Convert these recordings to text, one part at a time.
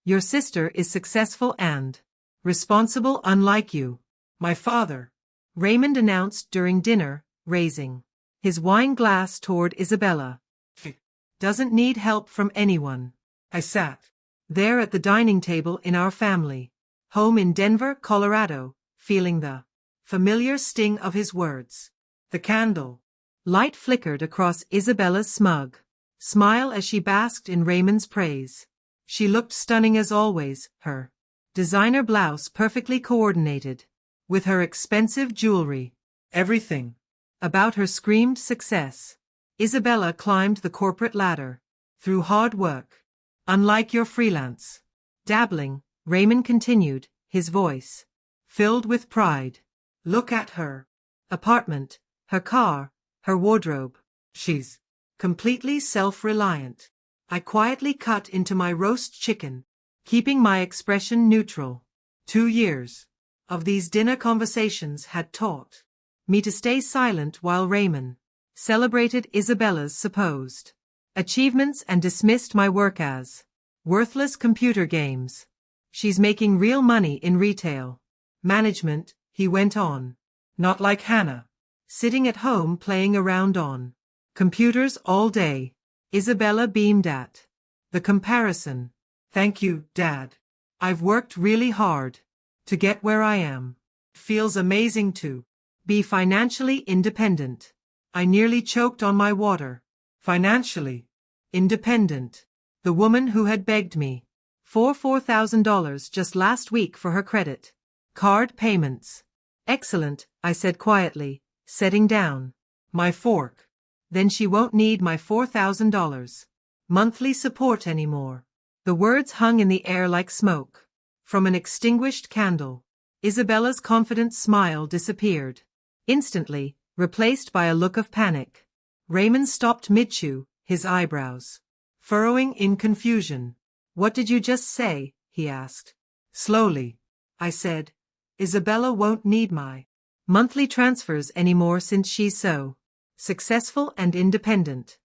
Your sister is successful and responsible unlike you. My father, Raymond announced during dinner, raising his wine glass toward Isabella. Doesn't need help from anyone. I sat there at the dining table in our family home in Denver, Colorado, feeling the familiar sting of his words. The candle light flickered across Isabella's smug smile as she basked in Raymond's praise. She looked stunning as always, her designer blouse perfectly coordinated with her expensive jewelry. Everything about her screamed success. Isabella climbed the corporate ladder through hard work. Unlike your freelance dabbling, Raymond continued, his voice filled with pride. Look at her apartment, her car, her wardrobe. She's completely self-reliant. I quietly cut into my roast chicken, keeping my expression neutral. 2 years of these dinner conversations had taught me to stay silent while Raymond celebrated Isabella's supposed achievements and dismissed my work as worthless computer games. She's making real money in retail management, he went on. Not like Hannah, sitting at home playing around on computers all day. Isabella beamed at the comparison. Thank you, Dad. I've worked really hard to get where I am. Feels amazing to be financially independent. I nearly choked on my water. Financially independent. The woman who had begged me for $4,000 just last week for her credit card payments. Excellent, I said quietly, setting down my fork. Then she won't need my $4,000 monthly support anymore. The words hung in the air like smoke from an extinguished candle. Isabella's confident smile disappeared instantly, replaced by a look of panic. Raymond stopped mid-chew, his eyebrows furrowing in confusion. What did you just say? He asked. Slowly, I said. Isabella won't need my monthly transfers anymore since she's so successful and independent.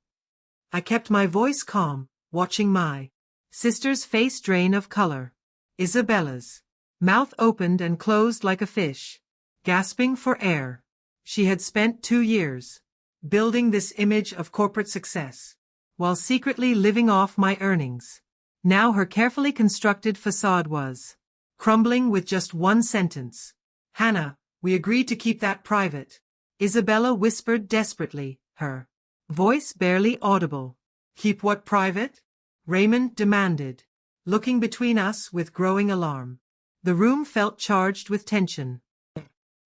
I kept my voice calm, watching my sister's face drain of color. Isabella's mouth opened and closed like a fish, gasping for air. She had spent 2 years building this image of corporate success, while secretly living off my earnings. Now her carefully constructed facade was crumbling with just one sentence. Hannah, we agreed to keep that private. Isabella whispered desperately, her voice barely audible. Keep what private? Raymond demanded, looking between us with growing alarm. The room felt charged with tension.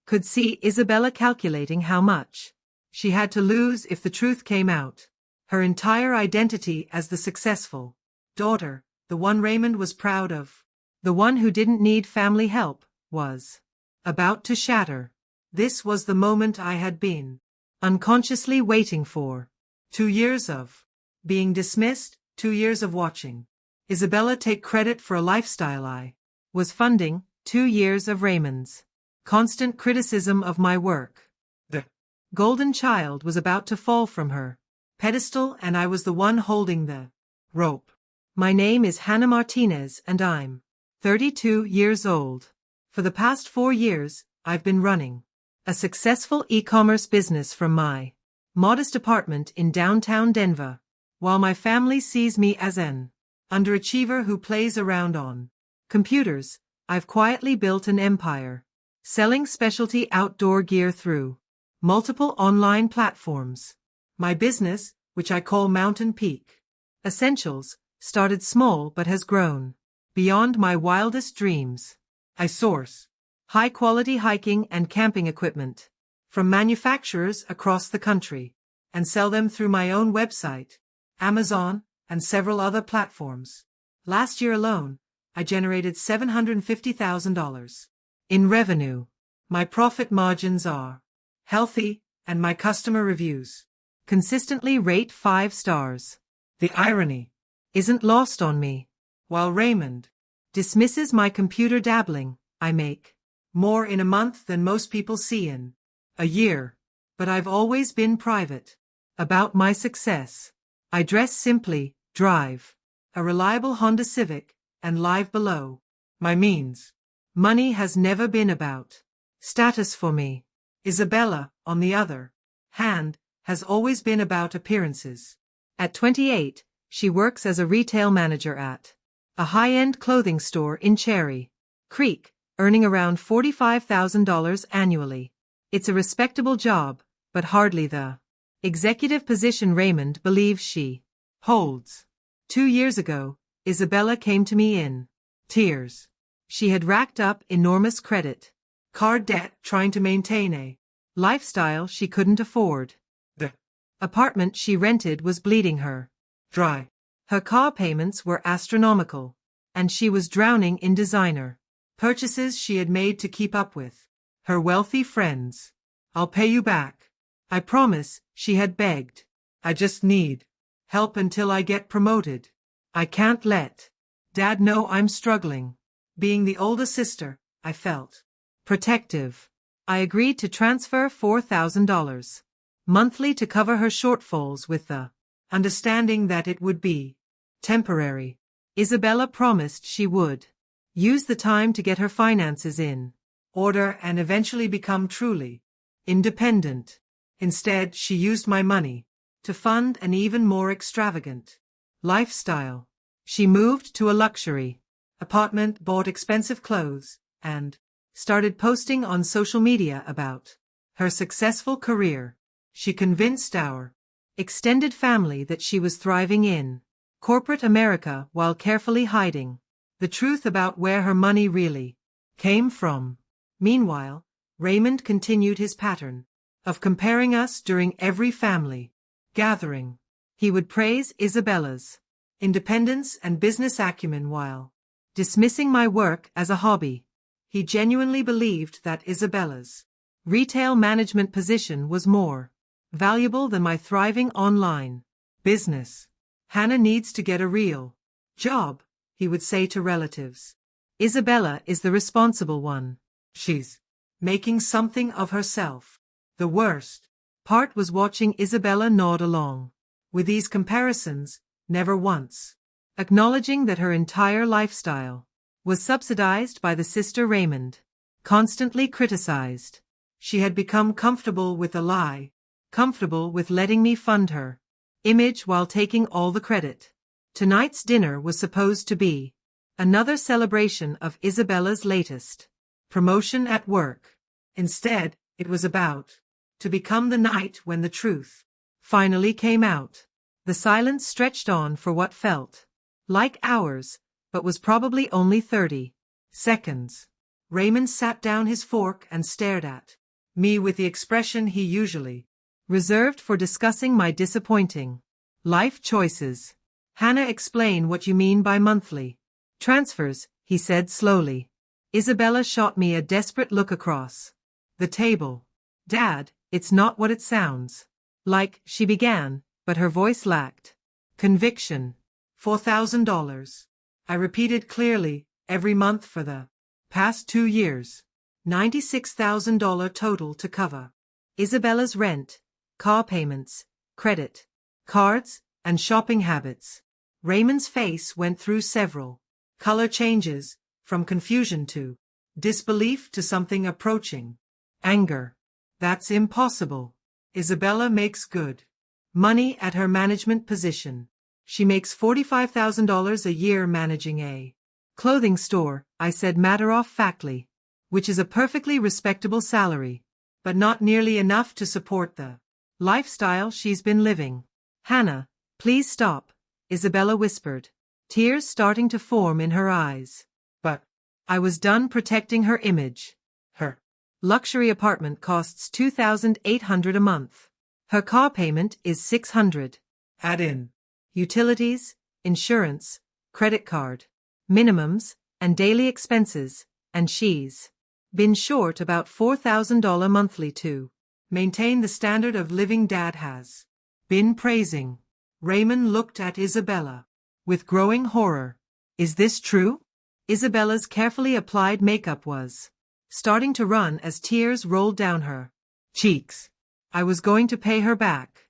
Could see Isabella calculating how much she had to lose if the truth came out. Her entire identity as the successful daughter, the one Raymond was proud of, the one who didn't need family help, was about to shatter. This was the moment I had been unconsciously waiting for. 2 years of being dismissed, 2 years of watching Isabella take credit for a lifestyle I was funding, 2 years of Raymond's constant criticism of my work. The golden child was about to fall from her pedestal and I was the one holding the rope. My name is Hannah Martinez and I'm 32 years old. For the past 4 years, I've been running a successful e-commerce business from my modest apartment in downtown Denver, while my family sees me as an underachiever who plays around on computers. I've quietly built an empire, selling specialty outdoor gear through multiple online platforms. My business, which I call Mountain Peak Essentials, started small but has grown beyond my wildest dreams. I source high-quality hiking and camping equipment from manufacturers across the country and sell them through my own website, Amazon, and several other platforms. Last year alone, I generated $750,000 in revenue. My profit margins are healthy, and my customer reviews consistently rate 5 stars. The irony isn't lost on me. While Raymond dismisses my computer dabbling, I make more in a month than most people see in a year. But I've always been private about my success. I dress simply, drive a reliable Honda Civic, and live below my means. Money has never been about status for me. Isabella, on the other hand, has always been about appearances. At 28, she works as a retail manager at a high-end clothing store in Cherry Creek, earning around $45,000 annually. It's a respectable job, but hardly the executive position Raymond believes she holds. 2 years ago, Isabella came to me in tears. She had racked up enormous credit card debt trying to maintain a lifestyle she couldn't afford. The apartment she rented was bleeding her dry. Her car payments were astronomical, and she was drowning in designer purchases she had made to keep up with her wealthy friends. "I'll pay you back. I promise," she had begged. "I just need help until I get promoted. I can't let Dad know I'm struggling." Being the older sister, I felt protective. I agreed to transfer $4,000 monthly to cover her shortfalls with the understanding that it would be temporary. Isabella promised she would use the time to get her finances in order and eventually become truly independent. Instead, she used my money to fund an even more extravagant lifestyle. She moved to a luxury apartment, bought expensive clothes, and started posting on social media about her successful career. She convinced our extended family that she was thriving in corporate America while carefully hiding the truth about where her money really came from. Meanwhile, Raymond continued his pattern of comparing us during every family gathering. He would praise Isabella's independence and business acumen while dismissing my work as a hobby. He genuinely believed that Isabella's retail management position was more valuable than my thriving online business. "Hannah needs to get a real job," he would say to relatives. "Isabella is the responsible one. She's making something of herself." The worst part was watching Isabella nod along with these comparisons, never once acknowledging that her entire lifestyle was subsidized by the sister Raymond, constantly criticized. She had become comfortable with a lie, comfortable with letting me fund her image while taking all the credit. Tonight's dinner was supposed to be another celebration of Isabella's latest promotion at work. Instead, it was about to become the night when the truth finally came out. The silence stretched on for what felt like hours, but was probably only 30 seconds. Raymond sat down his fork and stared at me with the expression he usually reserved for discussing my disappointing life choices. "Hannah, explain what you mean by monthly transfers," he said slowly. Isabella shot me a desperate look across the table. "Dad, it's not what it sounds like," she began, but her voice lacked conviction. $4,000. I repeated clearly, every month for the past 2 years. $96,000 total to cover Isabella's rent, car payments, credit cards, and shopping habits. Raymond's face went through several color changes, from confusion to disbelief to something approaching anger. "That's impossible. Isabella makes good money at her management position. She makes $45,000 a year managing a clothing store," I said matter-of-factly, "which is a perfectly respectable salary, but not nearly enough to support the lifestyle she's been living." "Hannah, please stop," Isabella whispered, tears starting to form in her eyes. But I was done protecting her image. Her luxury apartment costs $2,800 a month. Her car payment is $600. Add in utilities, insurance, credit card, minimums, and daily expenses, and she's been short about $4,000 monthly to maintain the standard of living Dad has been praising. Raymond looked at Isabella with growing horror. "Is this true?" Isabella's carefully applied makeup was starting to run as tears rolled down her cheeks. "I was going to pay her back.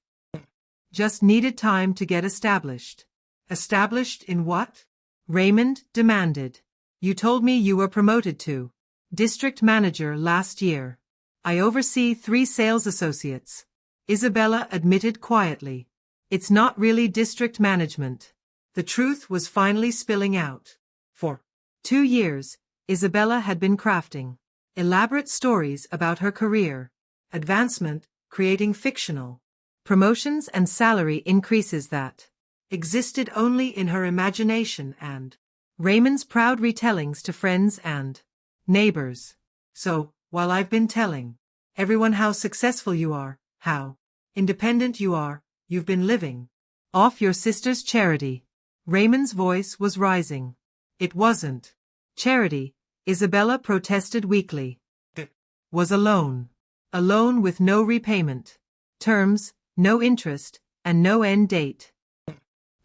Just needed time to get established." "Established in what?" Raymond demanded. You told me you were promoted to district manager last year. I oversee 3 sales associates. Isabella admitted quietly. It's not really district management. The truth was finally spilling out. For 2 years, Isabella had been crafting elaborate stories about her career, advancement, creating fictional promotions and salary increases that existed only in her imagination and Raymond's proud retellings to friends and neighbors. So, while I've been telling everyone how successful you are, how independent you are, you've been living off your sister's charity. Raymond's voice was rising. It wasn't charity, Isabella protested weakly. It was a loan. A loan with no repayment terms, no interest, and no end date.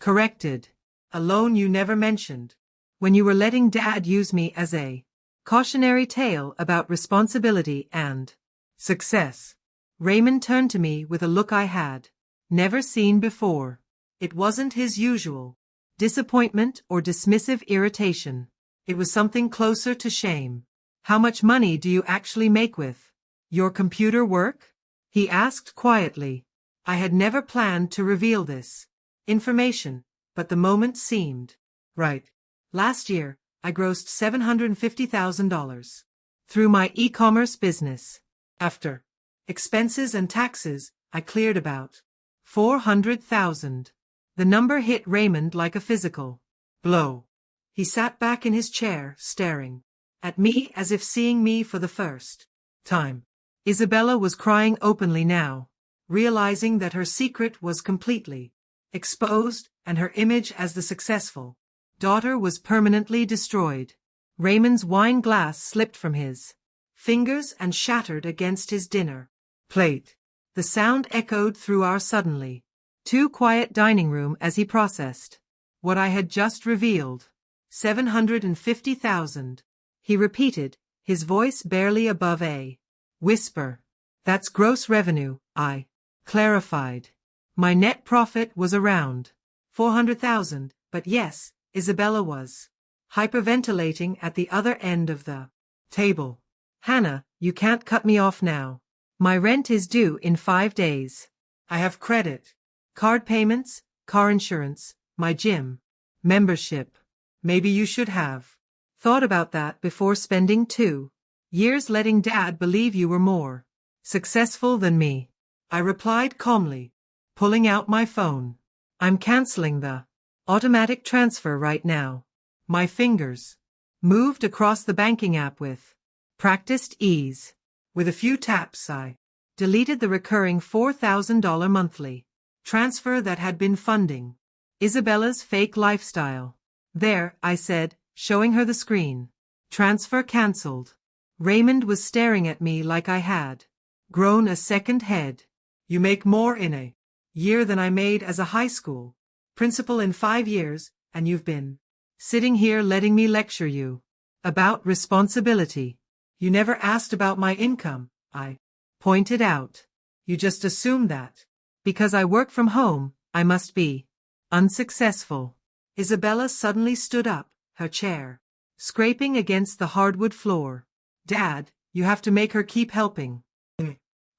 Corrected. A loan you never mentioned. When you were letting Dad use me as a cautionary tale about responsibility and success. Raymond turned to me with a look I had never seen before. It wasn't his usual disappointment or dismissive irritation. It was something closer to shame. How much money do you actually make with your computer work? He asked quietly. I had never planned to reveal this information, but the moment seemed right. Last year, I grossed $750,000 through my e-commerce business. After expenses and taxes, I cleared about $400,000. The number hit Raymond like a physical blow. He sat back in his chair, staring at me as if seeing me for the first time. Isabella was crying openly now, realizing that her secret was completely exposed and her image as the successful daughter was permanently destroyed. Raymond's wine glass slipped from his fingers and shattered against his dinner plate. The sound echoed through our suddenly too quiet dining room as he processed what I had just revealed. $750,000. He repeated, his voice barely above a whisper. That's gross revenue, I clarified. My net profit was around $400,000, but yes, Isabella was hyperventilating at the other end of the table. Hannah, you can't cut me off now. My rent is due in 5 days. I have credit card payments, car insurance, my gym membership. Maybe you should have thought about that before spending 2 years letting Dad believe you were more successful than me. I replied calmly, pulling out my phone. I'm canceling the automatic transfer right now. My fingers moved across the banking app with practiced ease. With a few taps, I deleted the recurring $4,000 monthly transfer that had been funding Isabella's fake lifestyle. There, I said, showing her the screen. Transfer cancelled. Raymond was staring at me like I had grown a second head. You make more in a year than I made as a high school principal in 5 years, and you've been sitting here letting me lecture you about responsibility. You never asked about my income, I pointed out. You just assumed that because I work from home, I must be unsuccessful. Isabella suddenly stood up, her chair scraping against the hardwood floor. Dad, you have to make her keep helping.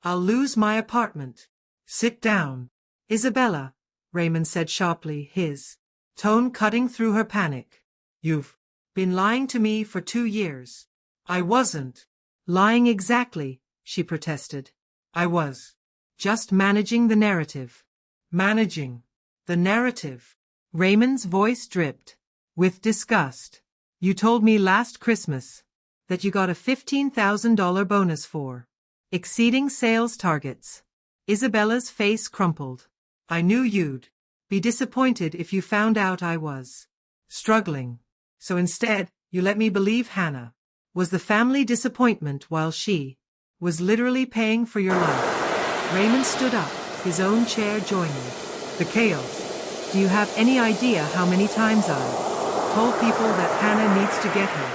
I'll lose my apartment. Sit down. Isabella, Raymond said sharply, his tone cutting through her panic. You've been lying to me for 2 years. I wasn't lying exactly, she protested. I was just managing the narrative. Managing the narrative. Raymond's voice dripped with disgust. You told me last Christmas that you got a $15,000 bonus for exceeding sales targets. Isabella's face crumpled. I knew you'd be disappointed if you found out I was struggling. So instead, you let me believe Hannah was the family disappointment while she was literally paying for your life. Raymond stood up, his own chair joining the chaos. Do you have any idea how many times I've told people that Hannah needs to get her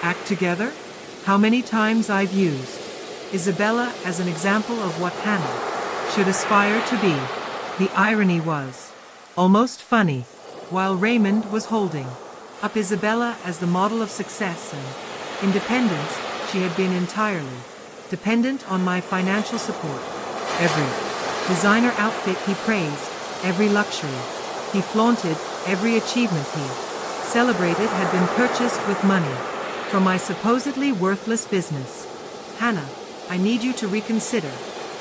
act together? How many times I've used Isabella as an example of what Hannah should aspire to be. The irony was almost funny. While Raymond was holding up Isabella as the model of success and independence. She had been entirely dependent on my financial support. Every designer outfit he praised, every luxury he flaunted, every achievement he celebrated had been purchased with money from my supposedly worthless business. Hannah, I need you to reconsider,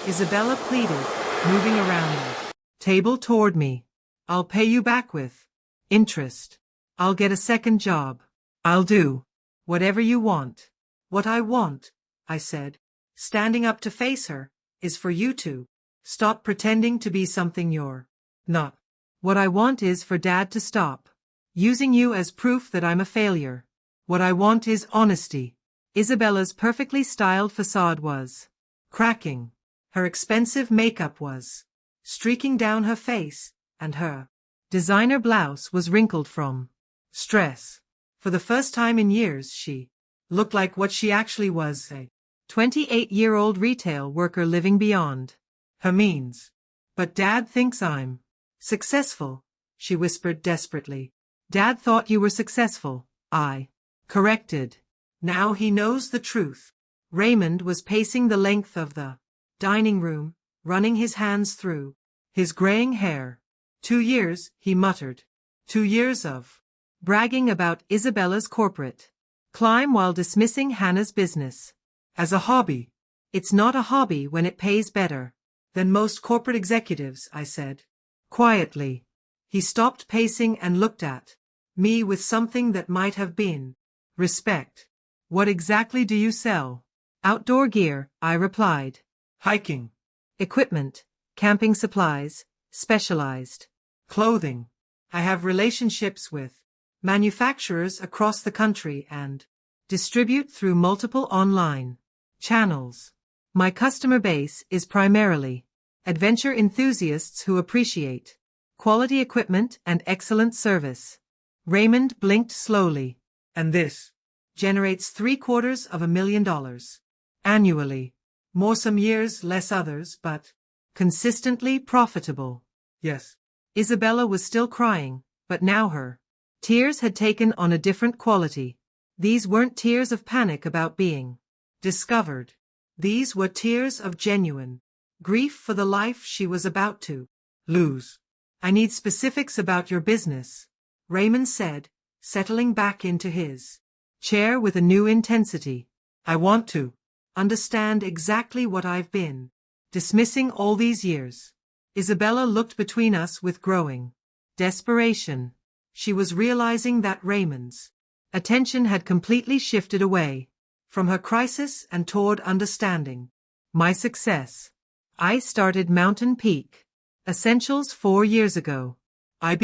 Isabella pleaded, moving around the table toward me. I'll pay you back with interest. I'll get a second job. I'll do whatever you want. What I want, I said, standing up to face her, is for you to stop pretending to be something you're not. What I want is for Dad to stop using you as proof that I'm a failure. What I want is honesty. Isabella's perfectly styled facade was cracking. Her expensive makeup was streaking down her face, and her designer blouse was wrinkled from stress. For the first time in years, she looked like what she actually was, a 28-year-old retail worker living beyond her means. But Dad thinks I'm successful, she whispered desperately. Dad thought you were successful, I corrected. Now he knows the truth. Raymond was pacing the length of the dining room, running his hands through his graying hair. 2 years, he muttered. 2 years of bragging about Isabella's corporate climb while dismissing Hannah's business as a hobby. It's not a hobby when it pays better than most corporate executives, I said quietly. He stopped pacing and looked at me with something that might have been respect. What exactly do you sell? Outdoor gear, I replied. Hiking equipment, camping supplies, specialized clothing. I have relationships with manufacturers across the country and distribute through multiple online channels. My customer base is primarily adventure enthusiasts who appreciate quality equipment and excellent service. Raymond blinked slowly. And this generates $750,000 annually. More some years, less others, but consistently profitable. Yes. Isabella was still crying, but now her tears had taken on a different quality. These weren't tears of panic about being discovered. These were tears of genuine grief for the life she was about to lose. I need specifics about your business, Raymond said, settling back into his chair with a new intensity. I want to understand exactly what I've been dismissing all these years. Isabella looked between us with growing desperation. She was realizing that Raymond's attention had completely shifted away from her crisis and toward understanding my success. I started Mountain Peak Essentials 4 years ago. I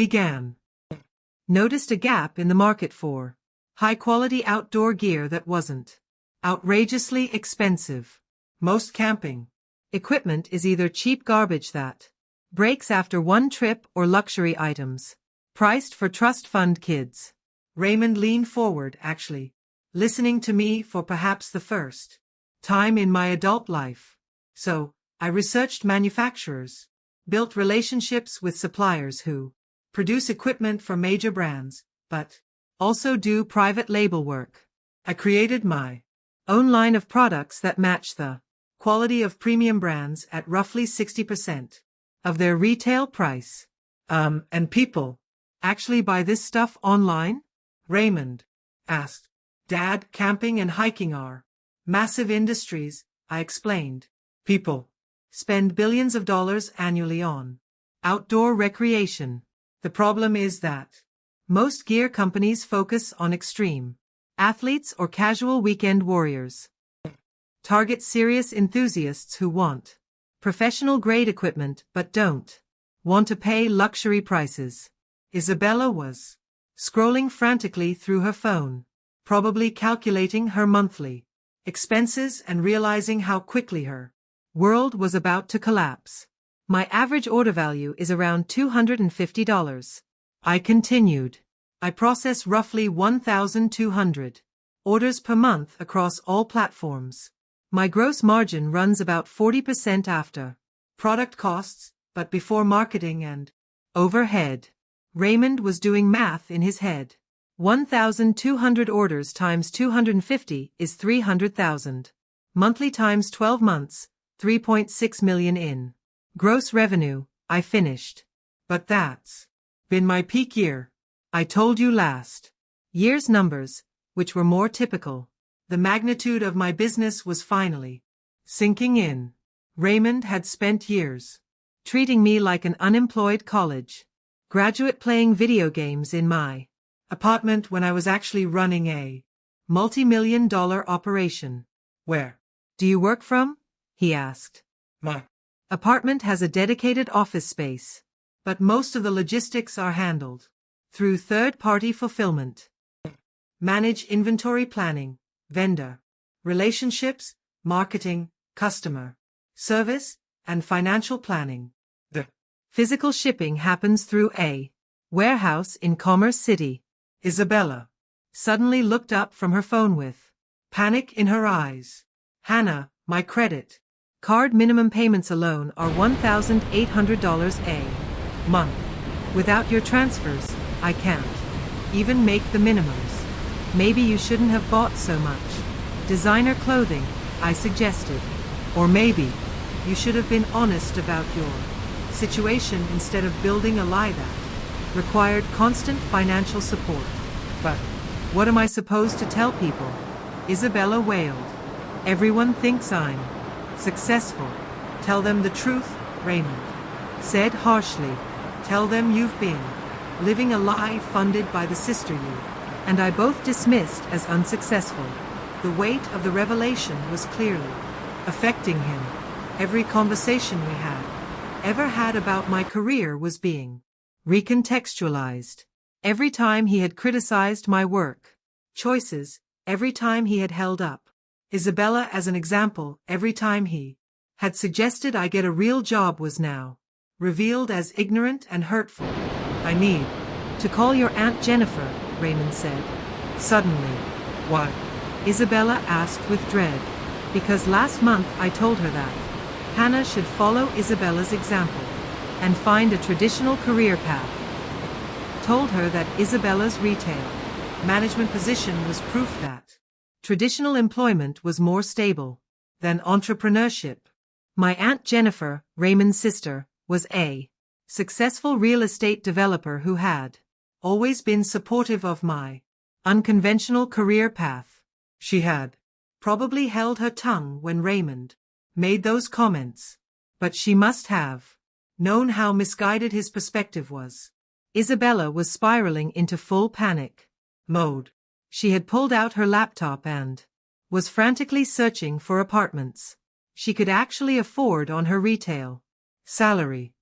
noticed a gap in the market for high-quality outdoor gear that wasn't outrageously expensive. Most camping equipment is either cheap garbage that breaks after one trip or luxury items priced for trust fund kids. Raymond leaned forward, actually listening to me for perhaps the first time in my adult life. So, I researched manufacturers, built relationships with suppliers who produce equipment for major brands, but also do private label work. I created my own line of products that match the quality of premium brands at roughly 60% of their retail price. And people actually buy this stuff online? Raymond asked. Dad, camping and hiking are massive industries, I explained. People spend billions of dollars annually on outdoor recreation. The problem is that most gear companies focus on extreme athletes or casual weekend warriors. Target serious enthusiasts who want professional-grade equipment but don't want to pay luxury prices. Isabella was scrolling frantically through her phone, probably calculating her monthly expenses and realizing how quickly her world was about to collapse. My average order value is around $250. I continued. I process roughly 1,200 orders per month across all platforms. My gross margin runs about 40% after product costs, but before marketing and overhead. Raymond was doing math in his head. 1,200 orders times 250 is 300,000. Monthly times 12 months, 3.6 million in gross revenue, I finished. But that's been my peak year. I told you last year's numbers, which were more typical. The magnitude of my business was finally sinking in. Raymond had spent years treating me like an unemployed college graduate playing video games in my apartment when I was actually running a multi-million-dollar operation. Where do you work from? He asked. My apartment has a dedicated office space, but most of the logistics are handled through third-party fulfillment. Manage inventory planning, vendor relationships, marketing, customer service, and financial planning. The physical shipping happens through a warehouse in Commerce City. Isabella suddenly looked up from her phone with panic in her eyes. Hannah, my credit card minimum payments alone are $1,800 a month. Without your transfers, I can't even make the minimums. Maybe you shouldn't have bought so much designer clothing, I suggested. Or maybe you should have been honest about your situation instead of building a lie that required constant financial support. But what am I supposed to tell people? Isabella wailed. Everyone thinks I'm successful. Tell them the truth, Raymond said harshly. Tell them you've been living a lie funded by the sister you and I both dismissed as unsuccessful. The weight of the revelation was clearly affecting him. Every conversation we had ever had about my career was being recontextualized. Every time he had criticized my work choices, every time he had held up Isabella as an example, every time he had suggested I get a real job was now revealed as ignorant and hurtful. I need to call your Aunt Jennifer, Raymond said. Suddenly. Why? Isabella asked with dread. Because last month I told her that Hannah should follow Isabella's example and find a traditional career path. Told her that Isabella's retail management position was proof that traditional employment was more stable than entrepreneurship. My Aunt Jennifer, Raymond's sister, was a successful real estate developer who had always been supportive of my unconventional career path. She had probably held her tongue when Raymond made those comments, but she must have known how misguided his perspective was. Isabella was spiraling into full panic mode. She had pulled out her laptop and was frantically searching for apartments she could actually afford on her retail salary.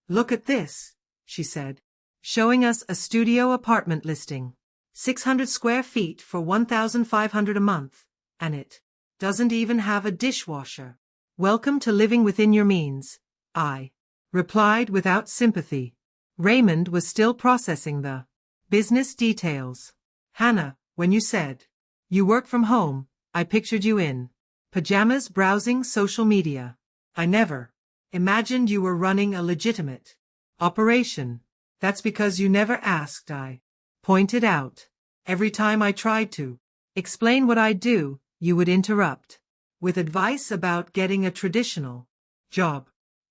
Look at this, she said, showing us a studio apartment listing. 600 square feet for $1,500 a month, and it doesn't even have a dishwasher. Welcome to living within your means, I replied without sympathy. Raymond was still processing the business details. Hannah, when you said you work from home, I pictured you in pajamas browsing social media. I never imagined you were running a legitimate operation. That's because you never asked, I pointed out. Every time I tried to explain what I do, you would interrupt with advice about getting a traditional job.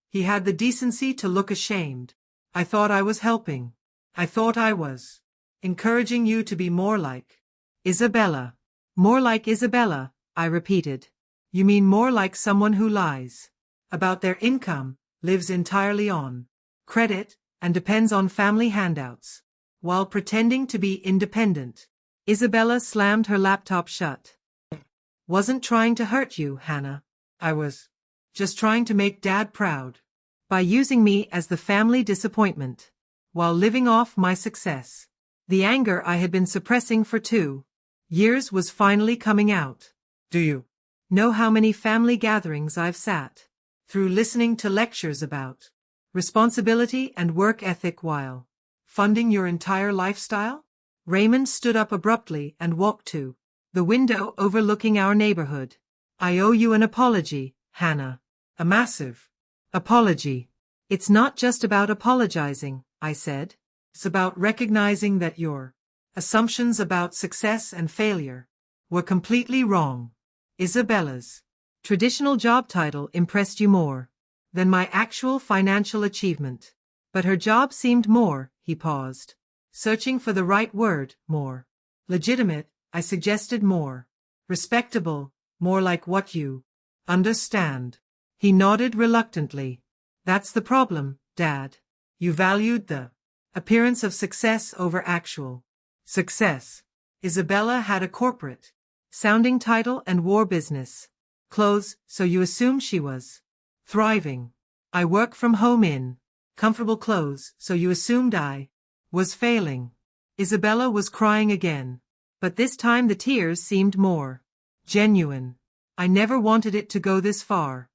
He had the decency to look ashamed. I thought I was helping. I thought I was encouraging you to be more like Isabella. More like Isabella, I repeated. You mean more like someone who lies about their income, lives entirely on credit, and depends on family handouts, while pretending to be independent. Isabella slammed her laptop shut. Wasn't trying to hurt you, Hannah. I was just trying to make Dad proud by using me as the family disappointment, while living off my success. The anger I had been suppressing for 2 years was finally coming out. Do you know how many family gatherings I've sat through listening to lectures about responsibility and work ethic while funding your entire lifestyle? Raymond stood up abruptly and walked to the window overlooking our neighborhood. I owe you an apology, Hannah. A massive apology. It's not just about apologizing, I said. It's about recognizing that you're Assumptions about success and failure were completely wrong. Isabella's traditional job title impressed you more than my actual financial achievement. But her job seemed more, he paused, searching for the right word, more legitimate, I suggested more respectable, more like what you understand. He nodded reluctantly. That's the problem, Dad. You valued the appearance of success over actual success. Isabella had a corporate sounding title and wore business clothes, so you assumed she was thriving. I work from home in comfortable clothes, so you assumed I was failing. Isabella was crying again, but this time the tears seemed more genuine. I never wanted it to go this far.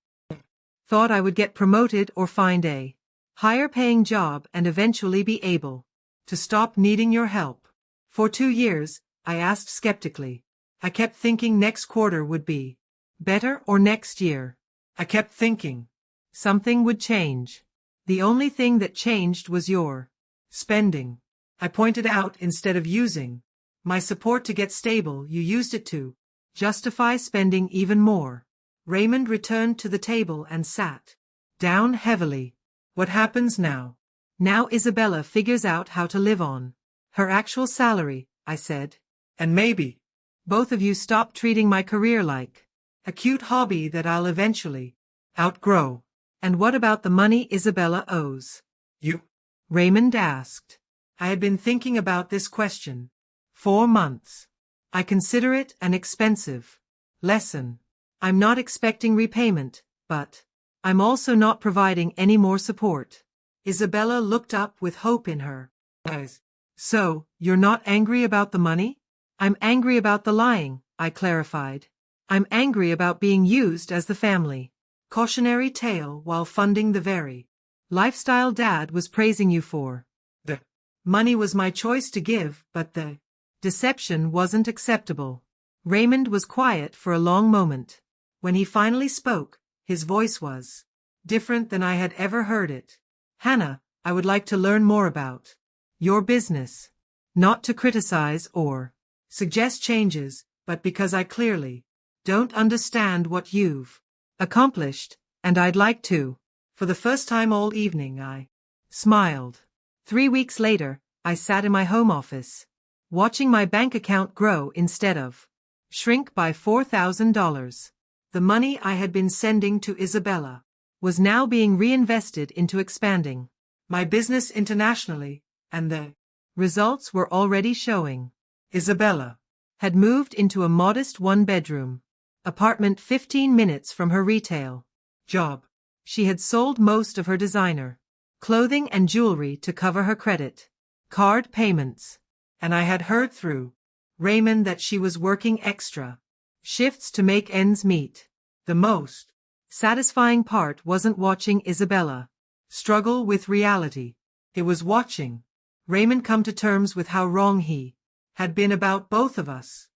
Thought I would get promoted or find a higher paying job and eventually be able to stop needing your help. For 2 years, I asked skeptically. I kept thinking next quarter would be better or next year. I kept thinking something would change. The only thing that changed was your spending. I pointed out instead of using my support to get stable, you used it to justify spending even more. Raymond returned to the table and sat down heavily. What happens now? Now Isabella figures out how to live on her actual salary, I said. And maybe both of you stop treating my career like a cute hobby that I'll eventually outgrow. And what about the money Isabella owes you? Raymond asked. I had been thinking about this question 4 months. I consider it an expensive lesson. I'm not expecting repayment, but I'm also not providing any more support. Isabella looked up with hope in her eyes. So, you're not angry about the money? I'm angry about the lying, I clarified. I'm angry about being used as the family cautionary tale while funding the very lifestyle Dad was praising you for. The money was my choice to give, but the deception wasn't acceptable. Raymond was quiet for a long moment. When he finally spoke, his voice was different than I had ever heard it. Hannah, I would like to learn more about your business. Not to criticize or suggest changes, but because I clearly don't understand what you've accomplished, and I'd like to. For the first time all evening I smiled. 3 weeks later, I sat in my home office, watching my bank account grow instead of shrink by $4,000. The money I had been sending to Isabella was now being reinvested into expanding my business internationally, and the results were already showing. Isabella had moved into a modest 1-bedroom apartment 15 minutes from her retail job. She had sold most of her designer clothing and jewelry to cover her credit card payments, and I had heard through Raymond that she was working extra shifts to make ends meet. The most satisfying part wasn't watching Isabella struggle with reality. It was watching Raymond come to terms with how wrong he had been about both of us.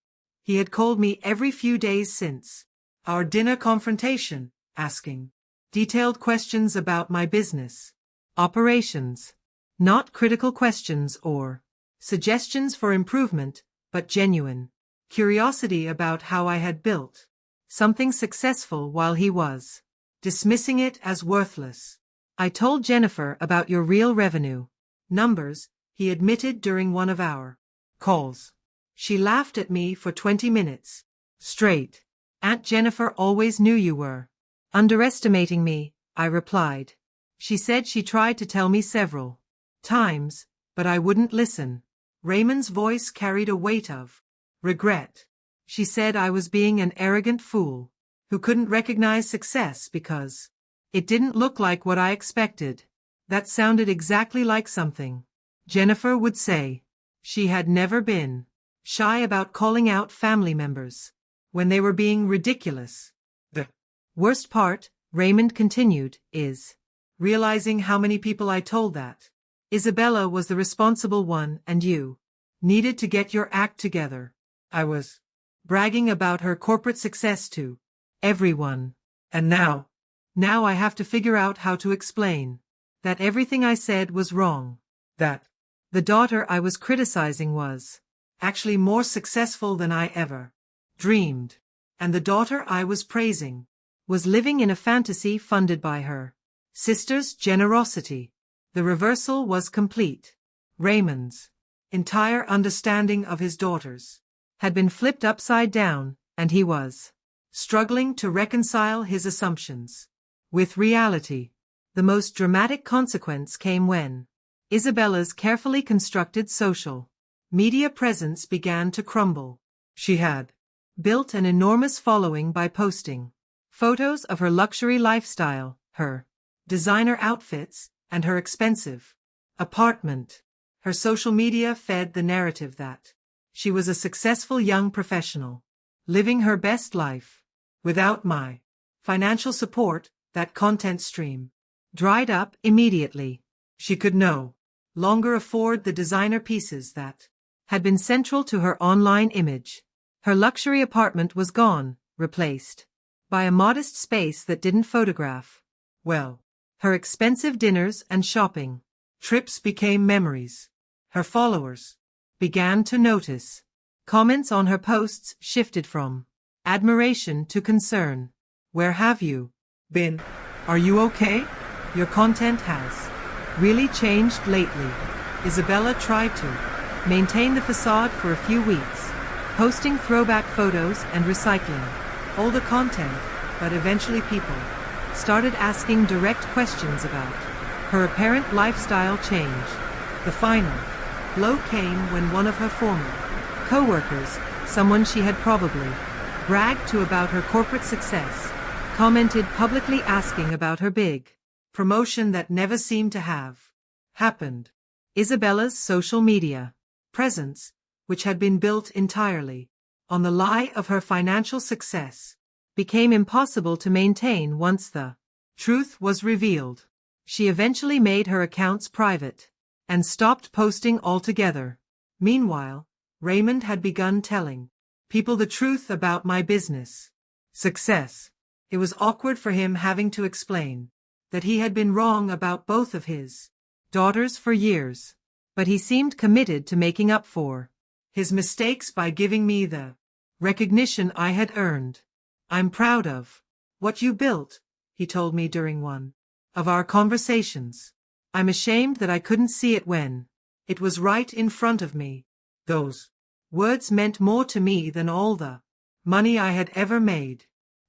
He had called me every few days since our dinner confrontation, asking detailed questions about my business operations. Not critical questions or suggestions for improvement, but genuine curiosity about how I had built something successful while he was dismissing it as worthless. I told Jennifer about your real revenue numbers, he admitted during one of our calls. She laughed at me for 20 minutes straight. Aunt Jennifer always knew you were underestimating me, I replied. She said she tried to tell me several times, but I wouldn't listen. Raymond's voice carried a weight of regret. She said I was being an arrogant fool who couldn't recognize success because it didn't look like what I expected. That sounded exactly like something Jennifer would say. She had never been shy about calling out family members when they were being ridiculous. The worst part, Raymond continued, is realizing how many people I told that Isabella was the responsible one and you needed to get your act together. I was bragging about her corporate success to everyone. And now I have to figure out how to explain that everything I said was wrong. That the daughter I was criticizing was actually more successful than I ever dreamed. And the daughter I was praising was living in a fantasy funded by her sister's generosity. The reversal was complete. Raymond's entire understanding of his daughters had been flipped upside down, and he was struggling to reconcile his assumptions with reality. The most dramatic consequence came when Isabella's carefully constructed social media presence began to crumble. She had built an enormous following by posting photos of her luxury lifestyle, her designer outfits, and her expensive apartment. Her social media fed the narrative that she was a successful young professional, living her best life. Without my financial support, that content stream dried up immediately. She could no longer afford the designer pieces that had been central to her online image. Her luxury apartment was gone, replaced by a modest space that didn't photograph well. Her expensive dinners and shopping trips became memories. Her followers began to notice. Comments on her posts shifted from admiration to concern. Where have you been? Are you okay? Your content has really changed lately. Isabella tried to maintain the facade for a few weeks, posting throwback photos and recycling older content, but eventually people started asking direct questions about her apparent lifestyle change. The final blow came when one of her former co-workers, someone she had probably bragged to about her corporate success, commented publicly asking about her big promotion that never seemed to have happened. Isabella's social media presence, which had been built entirely on the lie of her financial success, became impossible to maintain once the truth was revealed. She eventually made her accounts private and stopped posting altogether. Meanwhile, Raymond had begun telling people the truth about my business success. It was awkward for him having to explain that he had been wrong about both of his daughters for years, but he seemed committed to making up for his mistakes by giving me the recognition I had earned. I'm proud of what you built, he told me during one of our conversations. I'm ashamed that I couldn't see it when it was right in front of me. Those words meant more to me than all the money I had ever made.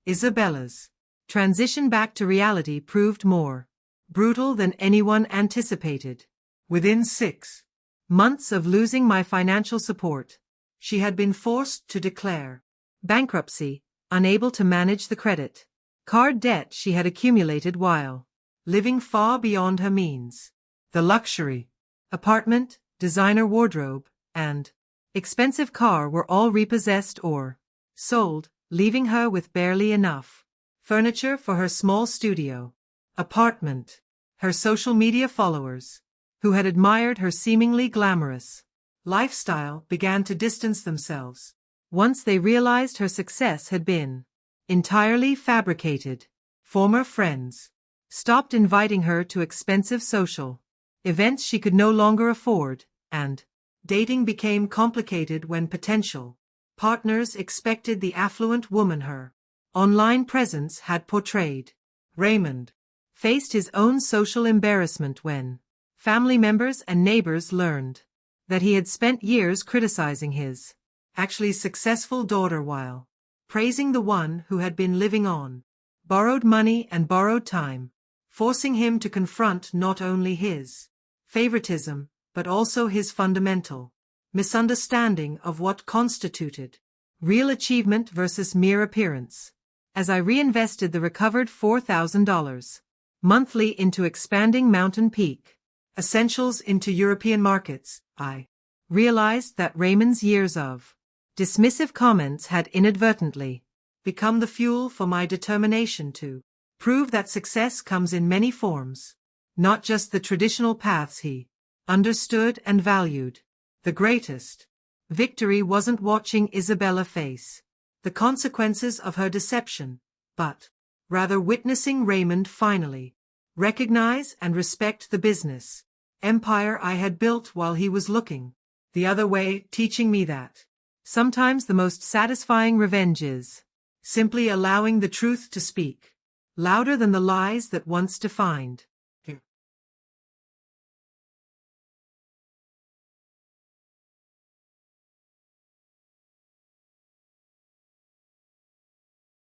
Isabella's transition back to reality proved more brutal than anyone anticipated. Within 6 months of losing my financial support, she had been forced to declare bankruptcy, unable to manage the credit card debt she had accumulated while living far beyond her means. The luxury apartment, designer wardrobe, and expensive car were all repossessed or sold, leaving her with barely enough furniture for her small studio apartment. Her social media followers, who had admired her seemingly glamorous lifestyle, began to distance themselves once they realized her success had been entirely fabricated. Former friends stopped inviting her to expensive social events she could no longer afford, and dating became complicated when potential partners expected the affluent woman her online presence had portrayed. Raymond faced his own social embarrassment when family members and neighbors learned that he had spent years criticizing his actually successful daughter while praising the one who had been living on borrowed money and borrowed time, forcing him to confront not only his favoritism but also his fundamental misunderstanding of what constituted real achievement versus mere appearance. As I reinvested the recovered $4,000 monthly into expanding Mountain Peak essentials into European markets, I realized that Raymond's years of dismissive comments had inadvertently become the fuel for my determination to prove that success comes in many forms, not just the traditional paths he understood and valued. The greatest victory wasn't watching Isabella face the consequences of her deception, but rather witnessing Raymond finally recognize and respect the business empire I had built while he was looking the other way, teaching me that sometimes the most satisfying revenge is simply allowing the truth to speak louder than the lies that once defined